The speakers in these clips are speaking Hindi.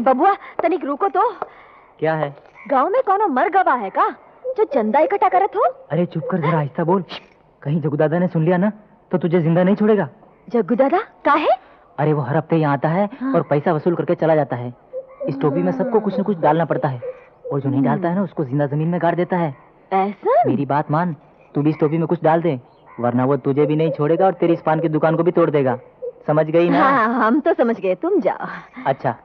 बबुआ तनिक रुको तो। क्या है? गांव में कौनो मर गवा है का जो चंदा इकट्ठा करत हो? अरे चुप कर, जरा आहिस्ता बोल। कहीं जग्गू दादा ने सुन लिया ना तो तुझे जिंदा नहीं छोड़ेगा। जग्गू दादा का है? अरे वो हर हफ्ते यहाँ आता है और पैसा वसूल करके चला जाता है। इस टोपी में सबको कुछ न कुछ डालना पड़ता है और जो नहीं डालता है ना उसको जिंदा जमीन में गाड़ देता है। ऐसा? मेरी बात मान, तू भी इस टोपी में कुछ डाल दे, वरना वो तुझे भी नहीं छोड़ेगा और तेरी इस पान की दुकान को भी तोड़ देगा। समझ गई ना? हाँ, हम तो समझ गए, तुम जाओ। अच्छा।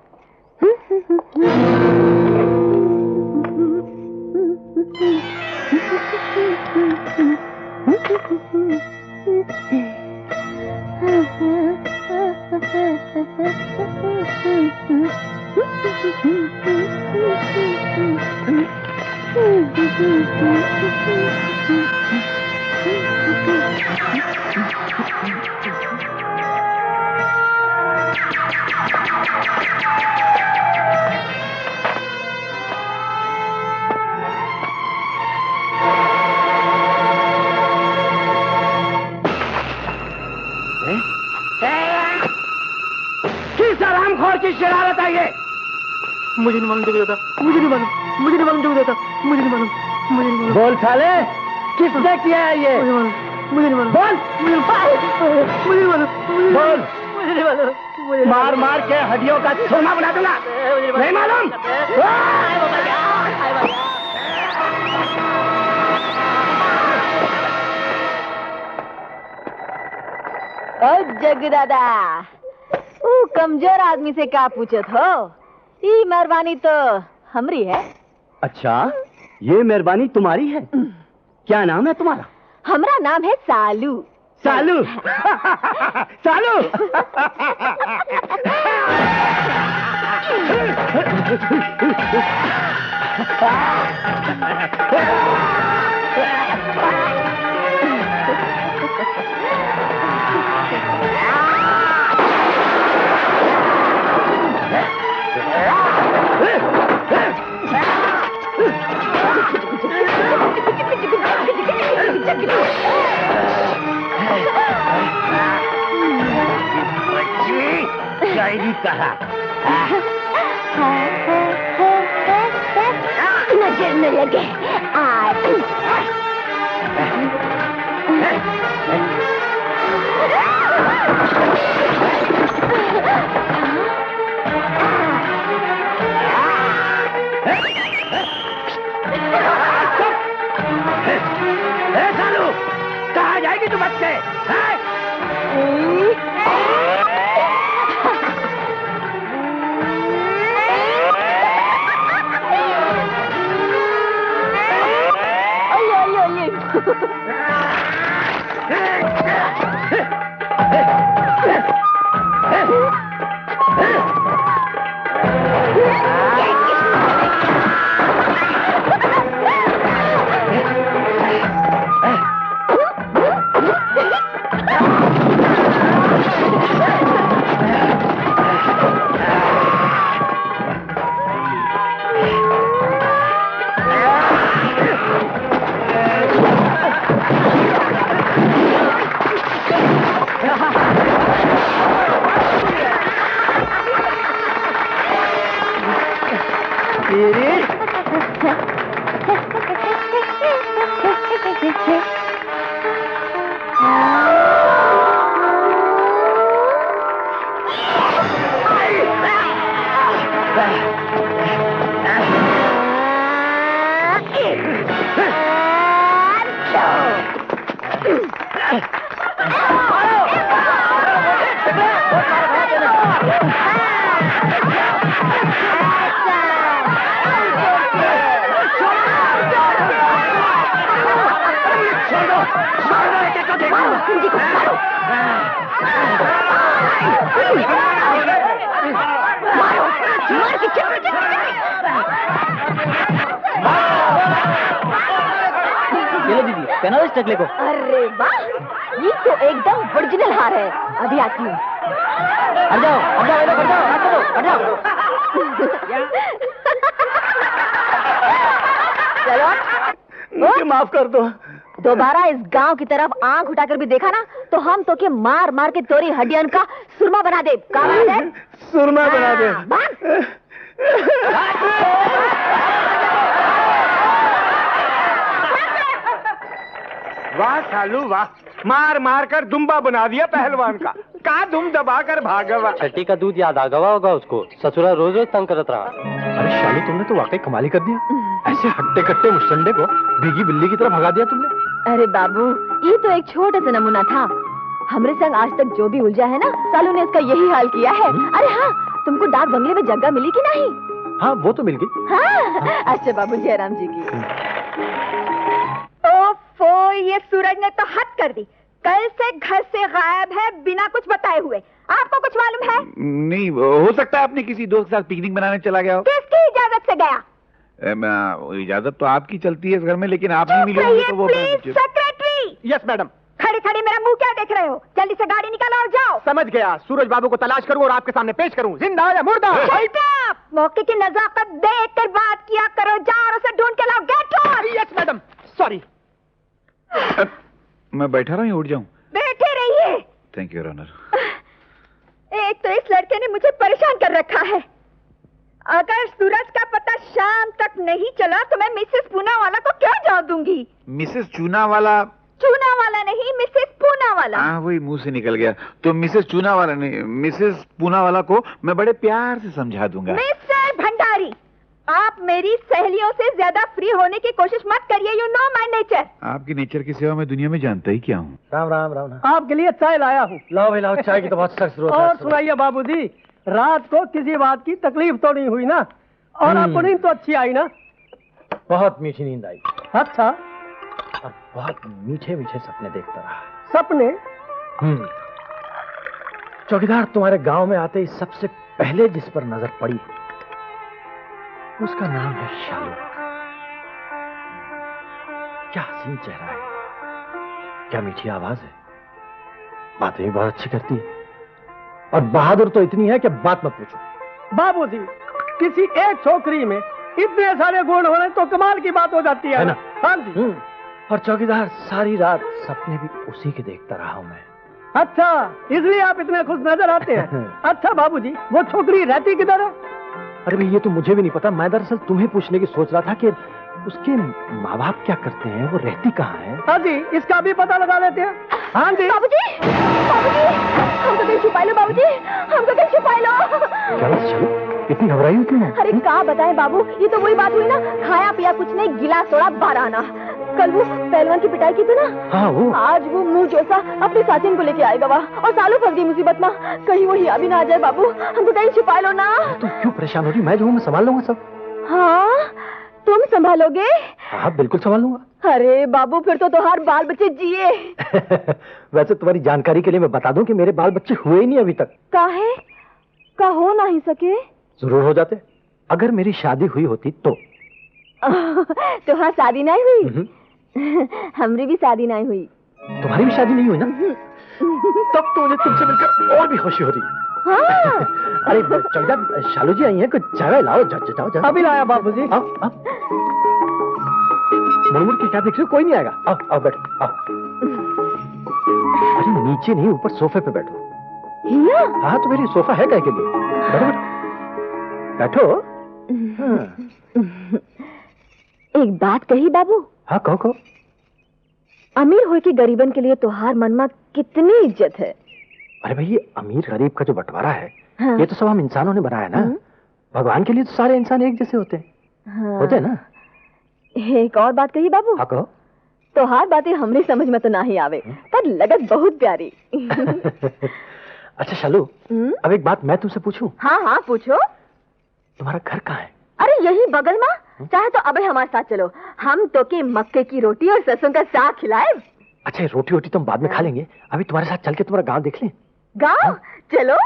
की शरारत है ये? मुझे नहीं मालूम जग्गू दादा, मुझे नहीं मालूम, मुझे नहीं मालूम जग्गू दादा, मुझे नहीं मालूम, मुझे नहीं मालूम। बोल साले, किसने किया है ये? मुझे नहीं मालूम, बोल, मुझे नहीं मालूम, बोल, मुझे नहीं मालूम। मार मार के हड्डियों का सोना बना दूंगा। नहीं मालूम? ओ जग्गू दादा, कमजोर आदमी से क्या पूछत हो? ये मेहरबानी तो हमरी है। अच्छा, ये मेहरबानी तुम्हारी है? क्या नाम है तुम्हारा? हमारा नाम है सालू। सालू? सालू? शायरी कहा। नजर न लगे। सालू, कहाँ जाएगी तू बच्चे? टकले को। अरे वाह, ये तो एकदम ओरिजिनल हार है। अभी आती हूँ। हट जाओ, हट जाओ, हट जाओ, हट जाओ। चलो, मुझे माफ कर दो। दोबारा इस गांव की तरफ आंख उठाकर भी देखा ना तो हम तो के मार मार के तोरी हड्डियन का सुरमा बना दे। सुरमा बना दे। वाह सालू वाह, मार मार कर दुम्बा बना दिया पहलवान का दुम दबा कर भागवा। छठी का दूध याद आ गवा होगा उसको, ससुरा रोज रोज तंग करत रहा। अरे शालू, तुमने तो वाकई कमाल ही कर दिया। ऐसे हट्टे कट्टे मुस्टंडे को भीगी बिल्ली की तरह भगा दिया तुमने। अरे बाबू, ये तो एक छोटा सा नमूना था। हमरे संग आज तक जो भी उलझा है ना, सालू ने इसका यही हाल किया है। अरे हाँ, तुमको डाक बंगले में जगह मिली कि नहीं? हाँ, वो तो मिल गई। हाँ, अच्छा बाबू जयराम जी की। ओफो, ये सूरज ने तो हद कर दी। कल से घर से गायब है बिना कुछ बताए हुए। आपको कुछ मालूम है? नहीं, हो सकता है अपने किसी दोस्त के साथ पिकनिक मनाने चला गया हो। किसकी इजाजत से गया? इजाजत तो आपकी चलती है इस घर में, लेकिन आप नहीं मिले होंगे तो वो सेक्रेटरी। Yes madam. खड़े खड़े मेरा मुंह क्या देख रहे हो? जल्दी से गाड़ी निकालो और जाओ। समझ गया, सूरज बाबू को तलाश करूं और आपके सामने पेश करूं, जिंदा या मुर्दा। मौके की नजाकत देख कर बात किया करो। जाओ और उसे ढूंढ के लाओ। Get out. Yes madam, sorry. मैं बैठा रहा हूँ, उठ जाऊँ? बैठे रहिए। Thank you honour. एक तो इस लड़के ने मुझे परेशान कर रखा है। अगर सूरज का पता शाम तक नहीं चला तो मैं मिसेस पूनावाला को क्या जवाब दूंगी? मिसेस चूनावाला? चूनावाला नहीं, मिसेस पूनावाला। हाँ, वही मुंह से निकल गया। तो मिसेस चूनावाला नहीं, मिसेस पूनावाला को मैं बड़े प्यार से समझा दूंगा। मिस्टर भंडारी, आप मेरी सहेलियों से ज्यादा फ्री होने की कोशिश मत करिए। You know my nature. आपकी नेचर की सेवा मैं दुनिया में जानता ही क्या हूँ। राम राम राम। आपके लिए चाय लाया हूँ। लाओ भाई लाओ, चाय की तो बहुत सख्त जरूरत है। और सुनाइए बाबूजी, रात को किसी बात की तकलीफ तो नहीं हुई ना? और आपको नींद तो अच्छी आई ना? बहुत मीठी नींद आई अच्छा। और बहुत मीठे मीठे सपने देखता रहा। सपने? चौकीदार, तुम्हारे गांव में आते ही सबसे पहले जिस पर नजर पड़ी उसका नाम है शालू। क्या हसीन चेहरा है, क्या मीठी आवाज है, बातें भी बहुत अच्छी करती है और बहादुर तो इतनी है कि बात मत पूछो। बाबूजी, किसी एक छोकरी में इतने सारे गुण होने तो कमाल की बात हो जाती है ना? हाँ जी। और चौकीदार, सारी रात सपने भी उसी के देखता रहा हूं मैं। अच्छा, इसलिए आप इतने खुश नजर आते हैं। अच्छा बाबूजी, वो छोकरी रहती किधर है? अरे भाई, ये तो मुझे भी नहीं पता। मैं दरअसल तुम्हें पूछने की सोच रहा था कि उसके माँ बाप क्या करते हैं, वो रहती कहाँ है। हाँ जी, इसका भी पता लगा लेते हैं। हाँ जी। बाबूजी, बाबूजी, हमको कहीं छुपा लो। बाबूजी, हमको कहीं छुपा लो। क्या बात चलो, इतनी घबराई हुई क्यों है? अरे क्या बताएं बाबू, ये तो वही बात हुई ना, खाया पिया कुछ नहीं, गिला सोड़ा बाराना। कल वो पहलवान की पिटाई की थी ना? हाँ, वो आज वो मुंह जैसा अपनी साथिन को लेके आएगा वहाँ, और सालों फंस गई मुसीबत में। कहीं वो हिया भी ना आ जाए बाबू, हमको कहीं छुपा लो ना। तुम क्यों परेशान हो रही? मैं जो हूँ मैं संभाल लूंगा सब। हाँ, तुम संभालोगे? हाँ, बिल्कुल संभाल लूंगा। अरे बाबू, फिर तो तुम्हारे बाल बच्चे जिए। वैसे तुम्हारी जानकारी के लिए मैं बता दूं कि मेरे बाल बच्चे हुए ही नहीं अभी तक। काहे? का हो नहीं सके? जरूर हो जाते, अगर मेरी शादी हुई होती तो। तुम्हारी शादी नहीं हुई? हमारी भी शादी नहीं हुई। तुम्हारी भी शादी नहीं हुई ना? तब तो मुझे तुमसे मिलकर और भी खुशी हो रही। हाँ। अरे चौकीदार, शालू जी आई हैं, कुछ चाय लाओ। जाओ जाओ। अभी लाया बाबूजी। आओ। मुड़ के क्या देख रहे हो? कोई नहीं आएगा। आओ बैठो। आओ। अरे नीचे नहीं, ऊपर सोफे पे बैठो। हाँ, तो मेरी सोफा है क्या के लिए? बैठो। एक बात कही बाबू? हाँ, कहो। अमीर हो के गरीबन के लिए तोहार मन में कितनी इज्जत है। अरे भाई, ये अमीर गरीब का जो बंटवारा है, हाँ। ये तो सब हम इंसानों ने बनाया ना। भगवान के लिए तो सारे इंसान एक जैसे होते हैं। हाँ। होते हैं ना? एक और बात कही बाबू? हाँ, कहो। तोहार बातें हमरे समझ में तो नहीं आवे, पर लगत बहुत प्यारी। अच्छा शालू, अब एक बात मैं तुमसे पूछूं? हाँ हाँ, पूछो। तुम्हारा घर कहाँ है? अरे यही बगल में, चाहे तो अबे हमारे साथ चलो, हम तो के मक्के की रोटी और सरसों का साग खिलाए। अच्छा, रोटी वोटी तो हम बाद में खा लेंगे, अभी तुम्हारे साथ चल के तुम्हारा गांव देख लें। गाँव? चलो।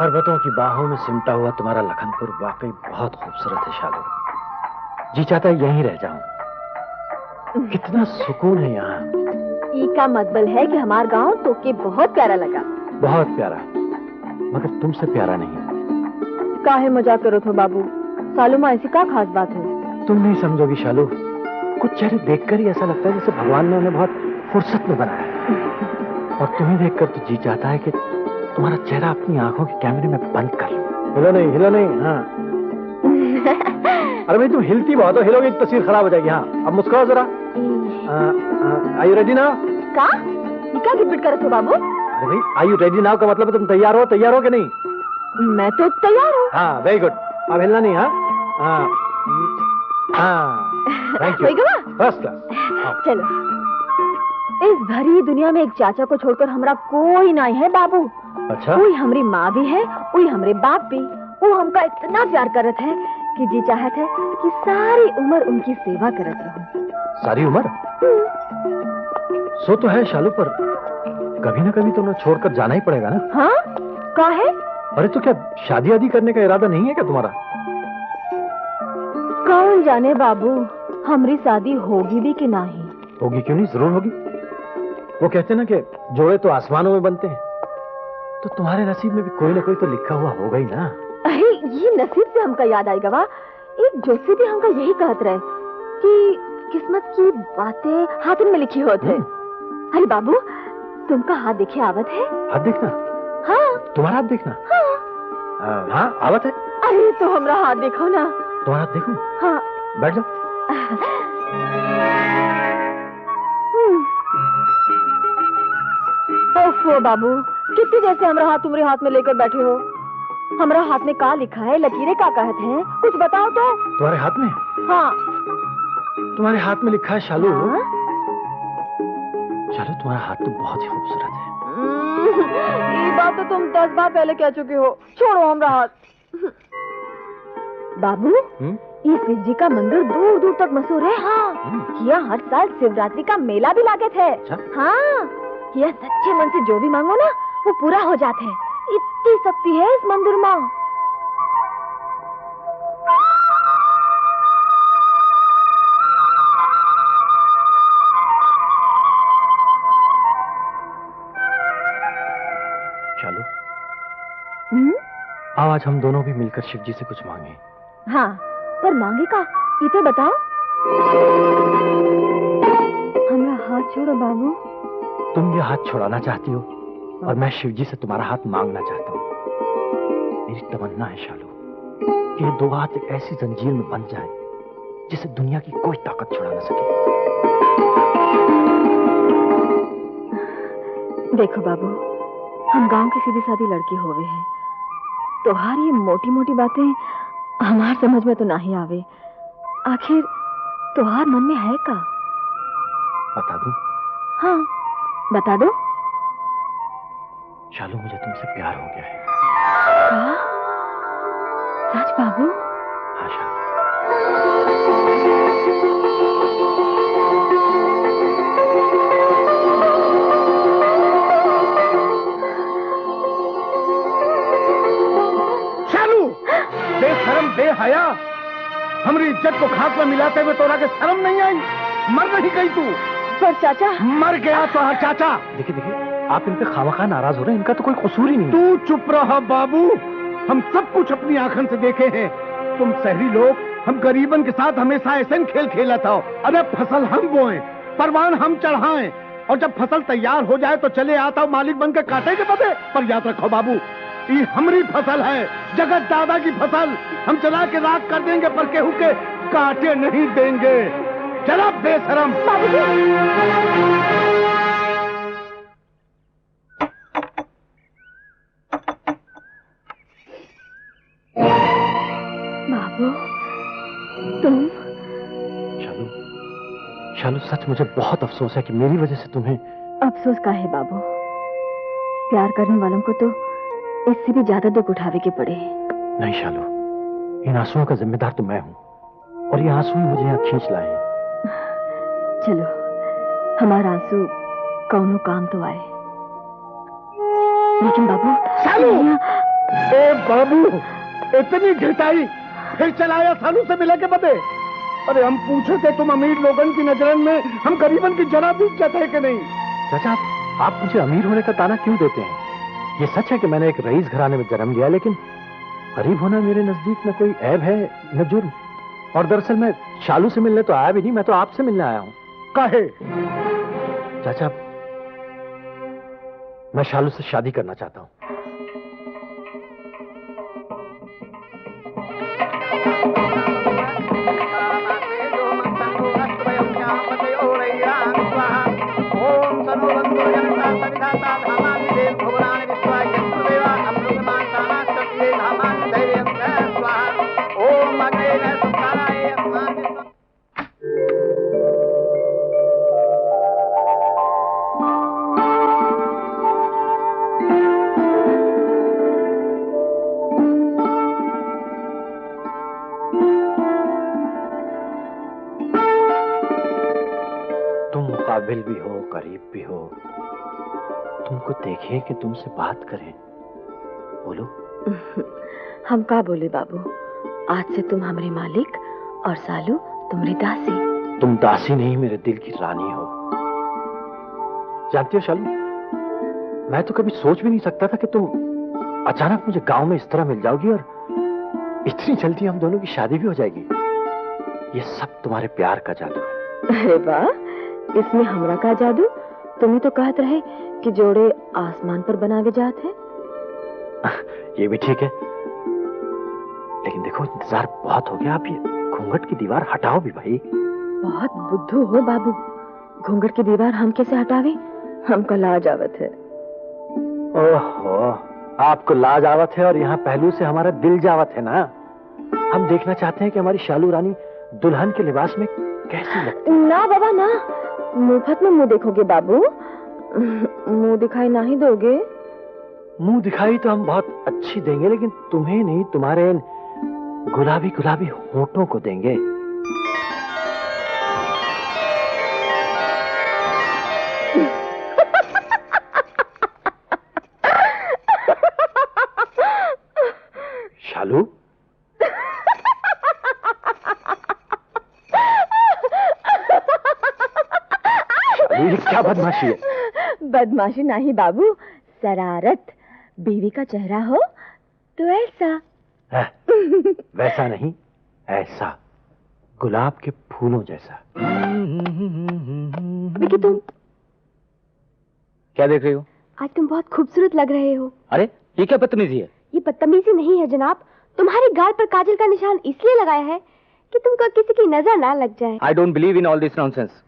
पर्वतों की बाहों में सिमटा हुआ तुम्हारा लखनपुर वाकई बहुत खूबसूरत है शालू। जी चाहता है यहीं रह जाऊं। कितना सुकून है यहाँ। ई का मतलब है कि हमारा गांव तो के बहुत प्यारा लगा। बहुत प्यारा, मगर तुमसे प्यारा नहीं। काहे मजाक करो तो बाबू, सालू माँ ऐसी क्या खास बात है? तुम नहीं समझोगी शालू, कुछ चेहरे देखकर ही ऐसा लगता है जैसे भगवान ने उन्हें बहुत फुर्सत में बनाया है। और तुम्हें देखकर तो जी चाहता है कि तुम्हारा चेहरा अपनी आंखों के कैमरे में बंद कर लूं। हिलो नहीं, हिलो नहीं। हाँ। अरे भाई तुम हिलती बहुत हो, हिलोगी तो तस्वीर खराब हो जाएगी। हाँ, अब मुस्कुराओ जरा। Are you ready now? का? क्या रिपीट करते हो बाबू? अरे भाई, आर यू रेडी नाउ का मतलब तुम तैयार हो कि नहीं? मैं तो तैयार हूँ। हाँ, वेरी गुड। अब हिलना नहीं। हाँ हाँ हाँ, थैंक यू। First class. चलो, इस भरी दुनिया में एक चाचा को छोड़कर हमारा कोई नहीं है बाबू। अच्छा? कोई हमारी माँ भी है, कोई हमारे बाप भी। वो हमका इतना प्यार करत है कि जी चाहत है कि सारी उम्र उनकी सेवा करत रहूं। सारी उम्र? सो तो है शालू, पर कभी ना कभी तो उन्हें छोड़कर जाना ही पड़ेगा ना। हाँ? का है? अरे तो क्या शादी आदि करने का इरादा नहीं है क्या तुम्हारा? कौन जाने बाबू, हमारी शादी होगी भी कि नहीं। होगी क्यों नहीं, जरूर होगी। वो कहते ना कि जोड़े तो आसमानों में बनते हैं, तो तुम्हारे नसीब में भी कोई ना कोई तो लिखा हुआ होगा ही ना। अरे ये नसीब से हमका याद आएगा वा, एक जोशी भी हमका यही कहत रहे कि किस्मत की बातें हाथ में लिखी होते। अरे बाबू, तुमका हाथ देखे आवत है? हाथ देखना? हाँ। तुम्हारा हाथ देखना? हाँ। हाँ, आवत है। अरे तो हमारा हाथ देखो ना। तुम्हारा हाथ देखूं? हाँ। बैठ जाओ। ओफो बाबू, कितनी जैसे हमारा हाथ तुम्हारे हाथ में लेकर बैठे हो। हमारा हाथ में का लिखा है, लकीरें का कहते हैं, कुछ बताओ तो। तुम्हारे हाथ में? हाँ। तुम्हारे हाथ में लिखा है शालू। हाँ? शालू, तुम्हारा हाथ तो बहुत ही खूबसूरत है। ये बात तो तुम 10 बार पहले कह चुके हो। छोड़ो हमारा हाथ। बाबू, ये शिव जी का मंदिर दूर दूर तक मशहूर है। हाँ, यहाँ हर साल शिवरात्रि का मेला भी लागत है। हाँ, यह सच्चे मन से जो भी मांगो ना, वो पूरा हो जाता है। इतनी शक्ति है इस मंदिर में। शालू, आओ आज हम दोनों भी मिलकर शिव जी से कुछ मांगे। हाँ, पर मांगे का ये तो बताओ। हमारा हाथ छोड़ो बाबू। तुम ये हाथ छुड़ाना चाहती हो और मैं शिव जी से तुम्हारा हाथ मांगना चाहता हूँ। मेरी तमन्ना है शालू कि ये दो हाथ एक ऐसी जंजीर में बंध जाए जिसे दुनिया की कोई ताकत छुड़ा ना सके। देखो बाबू, हम गांव की सीधी सादी लड़की हो गए हैं। तोहार ये मोटी मोटी बातें हमार समझ में तो नहीं आवे। आखिर तोहार मन में है का? बता दूं? हाँ, बता दो। शालू, मुझे तुमसे प्यार हो गया है। का? सच बाबू? हाँ शालू। शालू, बेशरम बेहया, हमारी इज्जत को खाक में मिलाते हुए तोरा के शर्म नहीं आई? मर नहीं गई तू? पर चाचा। मर गया तो हाँ चाचा। देखिए देखिए, आप इन पे खामखा नाराज हो रहे हैं, इनका तो कोई कसूर ही नहीं। तू चुप रहा बाबू, हम सब कुछ अपनी आंखों से देखे हैं। तुम शहरी लोग, हम गरीबन के साथ हमेशा ऐसे खेल खेला था। अरे फसल हम बोए, परवान हम चढ़ाएं, और जब फसल तैयार हो जाए तो चले आता मालिक बनकर काटे के बदे। पर याद रखो बाबू, ये हमारी फसल है, जगत दादा की फसल। हम चला के राख कर देंगे, पर केहू के काटे नहीं देंगे। चला बेशरम। बाबू, तुम? शालू, शालू, सच मुझे बहुत अफसोस है कि मेरी वजह से तुम्हें। अफसोस का है बाबू, प्यार करने वालों को तो इससे भी ज्यादा दुख उठावे के पड़े। नहीं शालू, इन आंसुओं का जिम्मेदार तो मैं हूँ, और ये आंसू ही मुझे यहाँ खींच लाए। चलो, हमारा आंसू कौनो काम तो आए। लेकिन बाबू। शालू! ए बाबू, इतनी घिटाई फिर चलाया सालू से मिला के बदे। अरे हम पूछे थे तुम अमीर लोगन की नजरन में हम गरीबन की जरा भी इज्जत है कि नहीं? चाचा, आप मुझे अमीर होने का ताना क्यों देते हैं? ये सच है कि मैंने एक रईस घराने में जन्म लिया, लेकिन गरीब होना मेरे नजदीक न कोई ऐब है न जुर्म। और दरअसल मैं शालू से मिलने तो आया भी नहीं, मैं तो आपसे मिलने आया हूँ। काहे? चाचा, मैं शालू से शादी करना चाहता हूँ। काबिल भी हो, करीब भी हो, तुमको देखे कि तुमसे बात करें। बोलो। हम का बोले बाबू, आज से तुम हमारे मालिक और सालू तुम्हारी दासी। तुम दासी नहीं, मेरे दिल की रानी हो। जानती हो शालू, मैं तो कभी सोच भी नहीं सकता था कि तुम अचानक मुझे गांव में इस तरह मिल जाओगी और इतनी जल्दी हम दोनों की शादी भी हो जाएगी। ये सब तुम्हारे प्यार का जादू है। अरे वाह, इसमें हमरा का जादू? तुम्हें तो कहत रहे कि जोड़े आसमान पर बनावे जात है। ये भी ठीक है, लेकिन देखो इंतजार बहुत हो गया। आप ये घूंघट की दीवार हटाओ भी भाई। बहुत बुद्धू हो बाबू, घूंघट की दीवार हम कैसे हटावे? हमका लाज आवत है। ओहो, आपको लाज आवत है और यहाँ पहलू से हमारा दिल जावत है ना। हम देखना चाहते हैं कि हमारी शालू रानी दुल्हन के लिबास में कैसी लगती है। ना बाबा ना, मुफ्त में मुंह देखोगे बाबू? मुंह दिखाई नहीं दोगे? मुंह दिखाई तो हम बहुत अच्छी देंगे, लेकिन तुम्हें नहीं, तुम्हारे गुलाबी गुलाबी होठों को देंगे। शालू, ये क्या बदमाशी है? बदमाशी नहीं बाबू, शरारत। बीवी का चेहरा हो तो ऐसा। वैसा नहीं, ऐसा, गुलाब के फूलों जैसा। विकी, तुम क्या देख रही हो? आज तुम बहुत खूबसूरत लग रहे हो। अरे ये क्या बदतमीजी है? ये बदतमीजी नहीं है जनाब, तुम्हारे गाल पर काजल का निशान इसलिए लगाया है कि तुमको किसी की नजर ना लग जाए। I don't believe in all this nonsense.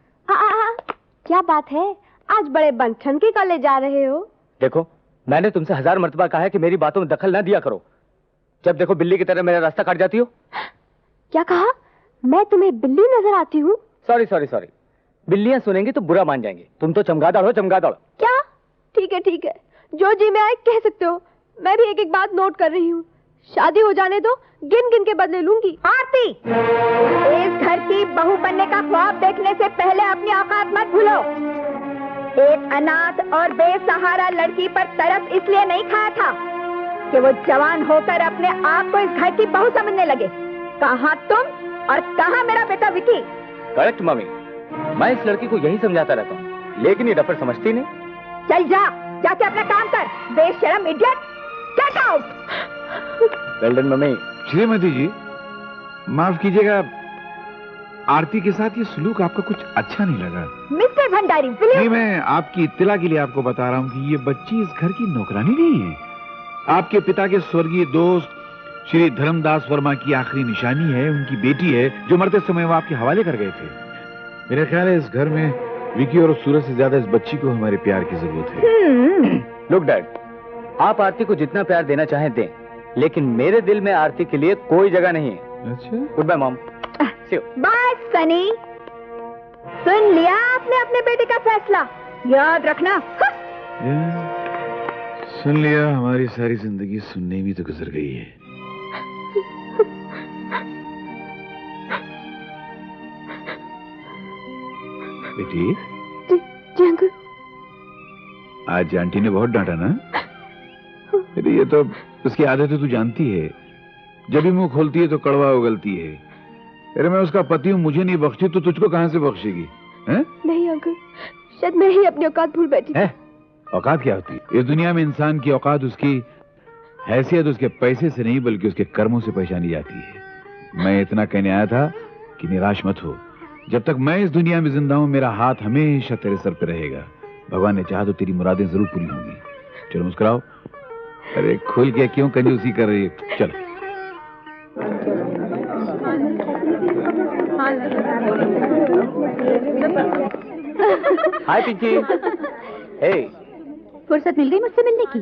क्या बात है, आज बड़े बनठन के कॉलेज जा रहे हो? देखो, मैंने तुमसे 1000 मर्तबा कहा है कि मेरी बातों में दखल न दिया करो। जब देखो बिल्ली की तरह मेरा रास्ता काट जाती हो। क्या कहा? मैं तुम्हें बिल्ली नजर आती हूँ? सॉरी सॉरी सॉरी, बिल्लियां सुनेंगी तो बुरा मान जाएंगी। तुम तो चमगादड़ हो, चमगादड़। क्या? ठीक है, जो जी में आए कह सकते हो। मैं भी एक एक बात नोट कर रही हूँ। शादी हो जाने दो, गिन गिन के बदले लूंगी। आरती, इस घर की बहू बनने का ख्वाब देखने से पहले अपनी औकात मत भूलो। एक अनाथ और बेसहारा लड़की पर तरस इसलिए नहीं खाया था कि वो जवान होकर अपने आप को इस घर की बहू समझने लगे। कहाँ तुम और कहाँ मेरा बेटा विकी? करेक्ट मम्मी, मैं इस लड़की को यही समझाता रहता हूँ, लेकिन ये डफर समझती नहीं। चल जाके अपना काम कर, बेशरम idiot. Get out. Well done mummy. Shrimati ji, माफ कीजिएगा, आरती के साथ ये सलूक आपका कुछ अच्छा नहीं लगा। मिस्टर भंडारी, नहीं, मैं आपकी इत्तला के लिए आपको बता रहा हूँ कि ये बच्ची इस घर की नौकरानी नहीं है। आपके पिता के स्वर्गीय दोस्त श्री धर्मदास वर्मा की आखिरी निशानी है, उनकी बेटी है, जो मरते समय वो आपके हवाले कर गए थे। मेरा ख्याल है इस घर में विकी और सूरज से ज्यादा इस बच्ची को हमारे प्यार की जरूरत है। लुक डैड, आप आरती को जितना प्यार देना चाहें दें, लेकिन मेरे दिल में आरती के लिए कोई जगह नहीं है। अच्छा, good bye mom. Bye Sunny. सुन लिया आपने अपने बेटे का फैसला, याद रखना। सुन लिया, हमारी सारी जिंदगी सुनने में तो गुजर गई है। बेटी, जी अंकल। आज आंटी ने बहुत डांटा ना? बेटी, ये तो उसकी आदत है, तू जानती है। जब भी मुंह खोलती है तो कड़वा उगलती है। अरे मैं उसका पति हूँ, मुझे नहीं बख्शी तो तुझको कहां से बख्शेगी? हैं? नहीं अंकल, शायद मैं ही अपनी औकात भूल बैठी। औकात क्या होती है? इस दुनिया में इंसान की औकात उसकी हैसियत उसके पैसे से नहीं बल्कि उसके कर्मों से पहचानी जाती है। मैं इतना कहने आया था कि निराश मत हो। जब तक मैं इस दुनिया में जिंदा हूँ, मेरा हाथ हमेशा तेरे सर पे रहेगा। भगवान ने चाहा तो तेरी मुरादें जरूर पूरी होंगी। चलो मुस्कुराओ। अरे खुल के क्यों कंजूसी कर रही है? चलो। हाय पिंकी। हे, फुर्सत मिल गई मुझसे मिलने की?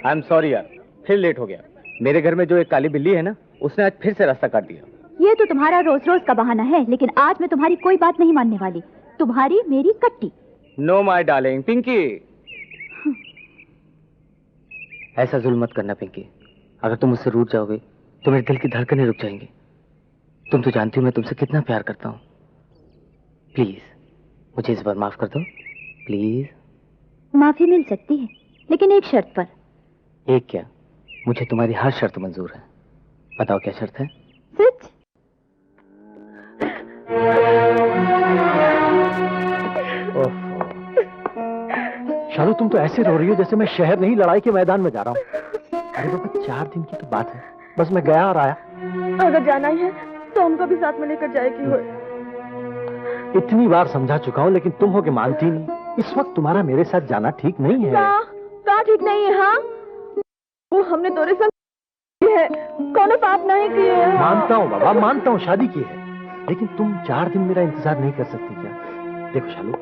आई एम सॉरी यार, फिर लेट हो गया। मेरे घर में जो एक काली बिल्ली है ना, उसने आज फिर से रास्ता काट दिया। ये तो तुम्हारा रोज रोज का बहाना है, लेकिन आज मैं तुम्हारी कोई बात नहीं मानने वाली। तुम्हारी मेरी कट्टी। No my darling Pinky. ऐसा जुल्म मत करना पिंकी। अगर तुम मुझसे रूठ जाओगे तो मेरे दिल की धड़कनें रुक जाएंगी। तुम तो जानती हो मैं तुमसे कितना प्यार करता हूँ। प्लीज मुझे इस बार माफ कर दो, प्लीज। माफी मिल सकती है, लेकिन एक शर्त पर। एक क्या, मुझे तुम्हारी हर शर्त मंजूर है। बताओ क्या शर्त है? सच? शालू तुम तो ऐसे रो रही हो जैसे मैं शहर नहीं लड़ाई के मैदान में जा रहा हूँ। अरे बाबा 4 दिन की तो बात है, बस मैं गया और आया। अगर जाना ही है तो हमको भी साथ में लेकर जाएगी हो। इतनी बार समझा चुका हूँ लेकिन तुम हो के मानती नहीं। इस वक्त तुम्हारा मेरे साथ जाना ठीक नहीं है। कहाँ ठीक नहीं है? हाँ, वो हमने तोरे संग है, कौन पाप नहीं किए हैं। मानता हूँ बाबा, मानता हूँ शादी की है, लेकिन तुम 4 दिन मेरा इंतजार नहीं कर सकती क्या? देखो शालू,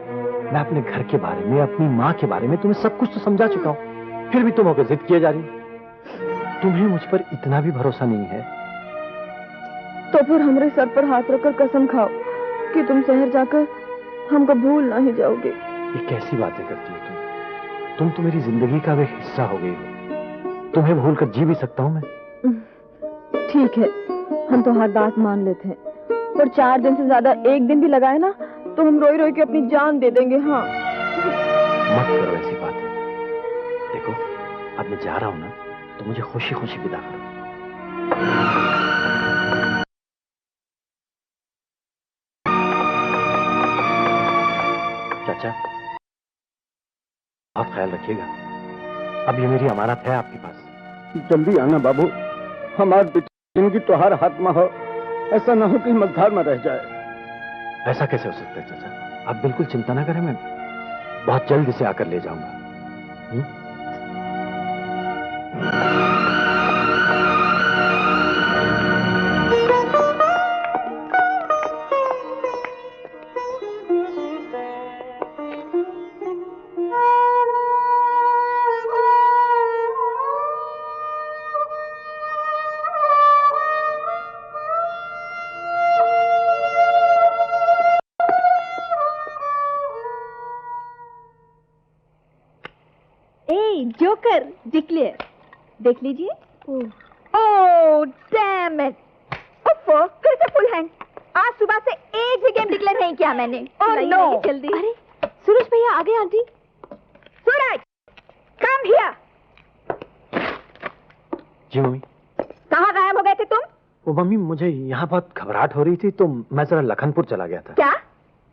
मैं अपने घर के बारे में, अपनी माँ के बारे में तुम्हें सब कुछ तो समझा चुका हूँ, फिर भी तुम होकर जिद किए जा रही हो। तुम्हें मुझ पर इतना भी भरोसा नहीं है? तो फिर हमारे सर पर हाथ रखकर कसम खाओ कि तुम शहर जाकर हमको भूल नहीं जाओगे। ये कैसी बातें करती हो तुम तो मेरी जिंदगी का एक हिस्सा हो गई हो। तुम्हें भूल कर जी भी सकता हूँ मैं। ठीक है, हम तो हर बात मान लेते हैं, पर 4 दिन से ज्यादा एक दिन भी लगाए ना तो हम रोई रोई के अपनी जान दे देंगे। हाँ, मत करो ऐसी बातें। देखो अब मैं जा रहा हूँ ना, तो मुझे खुशी खुशी विदा करो। चाचा बहुत ख्याल रखिएगा। अब ये मेरी अमानत है आपके पास। जल्दी आना बाबू, हमारी जिंदगी तो हर हाथ में हो, ऐसा ना हो कि मझधार में रह जाए। ऐसा कैसे हो सकता है चाचा? आप बिल्कुल चिंता ना करें, मैं बहुत जल्द इसे आकर ले जाऊंगा। जोकर डिक्लेयर देख लीजिए। ओह डैम इट, ओफो, फिर से फुल हैंड। आज सुबह से एक भी गेम डिक्लेयर नहीं किया मैंने। ओह नो, जल्दी। अरे सूरज भैया आ गए। Aunty Suraj, come here. जी मम्मी। कहाँ गायब हो गए थे तुम? वो मम्मी, मुझे यहाँ बहुत घबराहट हो रही थी तो मैं जरा लखनपुर चला गया था। क्या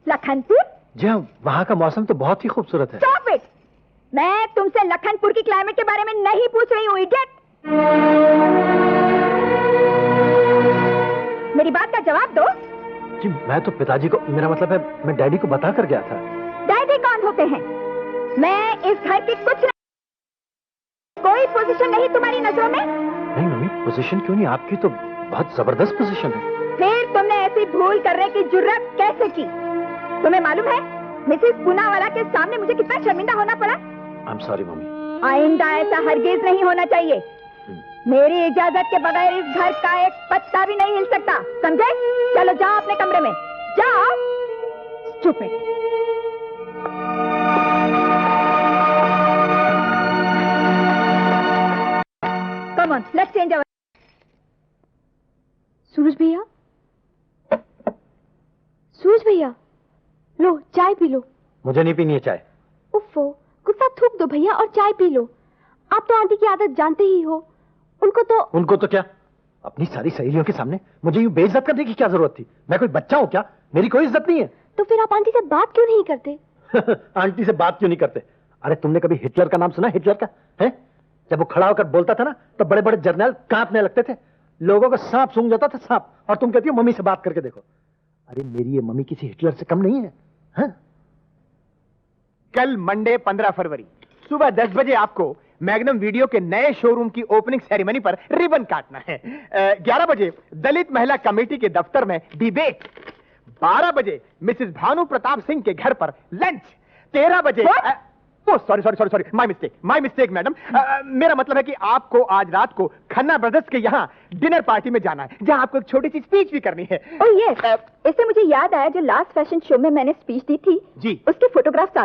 लखनपुर? जी हाँ, वहाँ का मौसम तो बहुत ही खूबसूरत है। Stop it! मैं तुमसे लखनपुर की क्लाइमेट के बारे में नहीं पूछ रही हूँ, इडियट। मेरी बात का जवाब दो। जी मैं तो पिताजी को, मेरा मतलब है मैं डैडी को बता कर गया था। डैडी कौन होते हैं? मैं इस घर की कुछ नहीं। कोई पोजीशन नहीं तुम्हारी नजरों में? नहीं मम्मी, पोजीशन क्यों नहीं, आपकी तो बहुत जबरदस्त पोजीशन है। फिर तुमने ऐसी भूल करने की जुर्रत कैसे की? तुम्हें मालूम है मिसेस पूनावाला के सामने मुझे कितना शर्मिंदा होना पड़ा? I am sorry mummy. आइंदा ऐसा हरगिज नहीं होना चाहिए। मेरी इजाजत के बगैर इस घर का एक पत्ता भी नहीं हिल सकता, समझे? चलो जाओ अपने कमरे में, जाओ। Stupid. Come on, let's change our. Suraj भैया, सूरज भैया, लो चाय पी लो। मुझे नहीं पीनी है चाय। उफ़ो, गुस्सा थूक दो भैया और चाय पी लो। आप तो आंटी की आदत जानते ही हो। उनको तो क्या? अपनी सारी सहेलियों के सामने मुझे यूं बेइज्जत करने की क्या जरूरत थी? मैं कोई बच्चा हूं क्या? मेरी कोई इज्जत नहीं है। तो फिर आप आंटी से बात क्यों नहीं करते? आंटी से बात क्यों नहीं करते? अरे तुमने कभी हिटलर का नाम सुना? हिटलर का है? जब वो खड़ा होकर बोलता था ना तो बड़े बड़े जर्नल कांपने लगते थे, लोगों का सांप सूंघ जाता था, सांप। और तुम कहती हो मम्मी से बात करके देखो। अरे मेरी ये मम्मी किसी हिटलर से कम नहीं है, है? कल मंडे 15 फरवरी सुबह 10 बजे आपको मैग्नम वीडियो के नए शोरूम की ओपनिंग सेरेमनी पर रिबन काटना है। 11 बजे दलित महिला कमेटी के दफ्तर में डिबेट, 12 बजे मिसेस भानु प्रताप सिंह के घर पर लंच, 13 बजे सॉरी माय मिस्टेक मैडम। मेरा मतलब है कि आपको आज रात को खन्ना ब्रदर्स के यहाँ डिनर पार्टी में जाना है, जहाँ आपको एक छोटी सी स्पीच भी करनी है। ओह यस, इससे मुझे याद आया, जो लास्ट फैशन शो में मैंने स्पीच दी थी जी, उसके फोटोग्राफ्स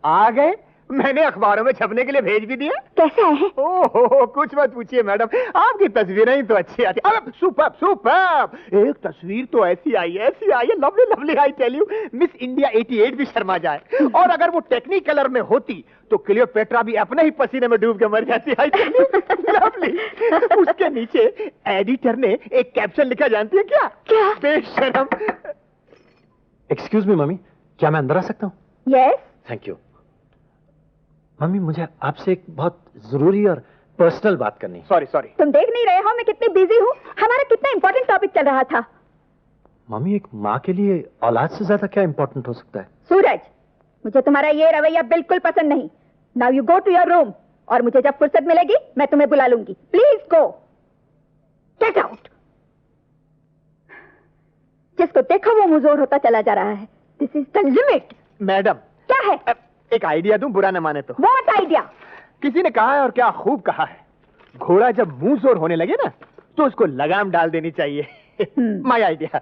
आ गए? मैंने अखबारों में छपने के लिए भेज भी दिया। कैसे आए हैं? ओहो, कुछ मत पूछिए मैडम, आपकी तस्वीरें ही तो अच्छी आती। अरे सुपर्ब, एक तस्वीर तो ऐसी आई है, lovely lovely, I tell you, miss India 88 भी शर्मा जाए। और अगर वो टेक्निकलर में होती तो क्लियोपेट्रा भी अपने ही पसीने में डूब के मर जाती। I tell you, lovely. उसके नीचे एडिटर ने एक कैप्शन लिखा, जानती है क्या? क्या? बेशरम। एक्सक्यूज मी मम्मी, क्या मैं अंदर आ सकता हूँ? यस। Thank you. मम्मी, मुझे आपसे एक बहुत जरूरी और पर्सनल बात करनी है। सॉरी। तुम देख नहीं रहे हो मैं कितनी बिजी हूँ? हमारा कितना इंपॉर्टेंट टॉपिक चल रहा था। मम्मी, एक माँ के लिए औलाद से ज्यादा क्या इंपॉर्टेंट हो सकता है? सूरज, मुझे तुम्हारा ये रवैया बिल्कुल पसंद नहीं। Now you go to your room, और मुझे जब फुर्सत मिलेगी मैं तुम्हें बुला लूंगी। Please go, get out. जिसको देखो वो मुंहजोर होता चला जा रहा है। This is the limit. Madam, क्या है? एक आइडिया दूं, बुरा न माने तो। What idea? किसी ने कहा है, और क्या खूब कहा है, घोड़ा जब मुंह जोर होने लगे ना तो उसको लगाम डाल देनी चाहिए। My idea.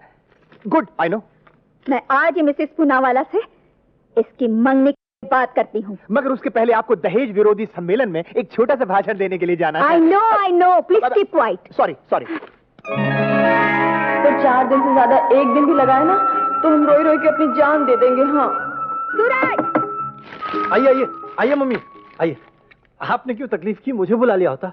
Good, I know. मैं आज ही मिसेस पूनावाला से इसकी मंगनी की बात करती हूँ। मगर उसके पहले आपको दहेज विरोधी सम्मेलन में एक छोटा सा भाषण देने के लिए जाना है। I know, please keep quiet. Sorry. तो 4 दिन से ज्यादा एक दिन भी लगाए ना तो हम रोई रोई के अपनी जान दे देंगे। हाँ सूरज, आइए मम्मी, आइए। आपने क्यों तकलीफ की, मुझे बुला लिया होता।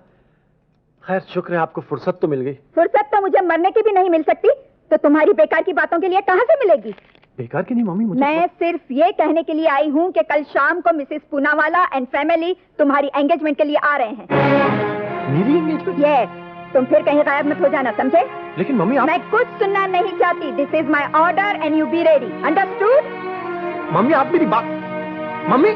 खैर, शुक्र है आपको फुर्सत तो मिल गई। फुर्सत तो मुझे मरने की भी नहीं मिल सकती, तो तुम्हारी बेकार की बातों के लिए कहाँ से मिलेगी? बेकार की नहीं मम्मी, मुझे मैं सिर्फ ये कहने के लिए आई हूँ कि कल शाम को मिसेस पूनावाला एंड फैमिली तुम्हारी एंगेजमेंट के लिए आ रहे हैं। मेरी एंगेजमेंट? यस, तुम फिर कहीं गायब मत हो जाना, समझे? लेकिन मम्मी आप... मैं कुछ सुनना नहीं चाहती। This is my order and you be ready, understood? Mummy आप मेरी बात... मम्मी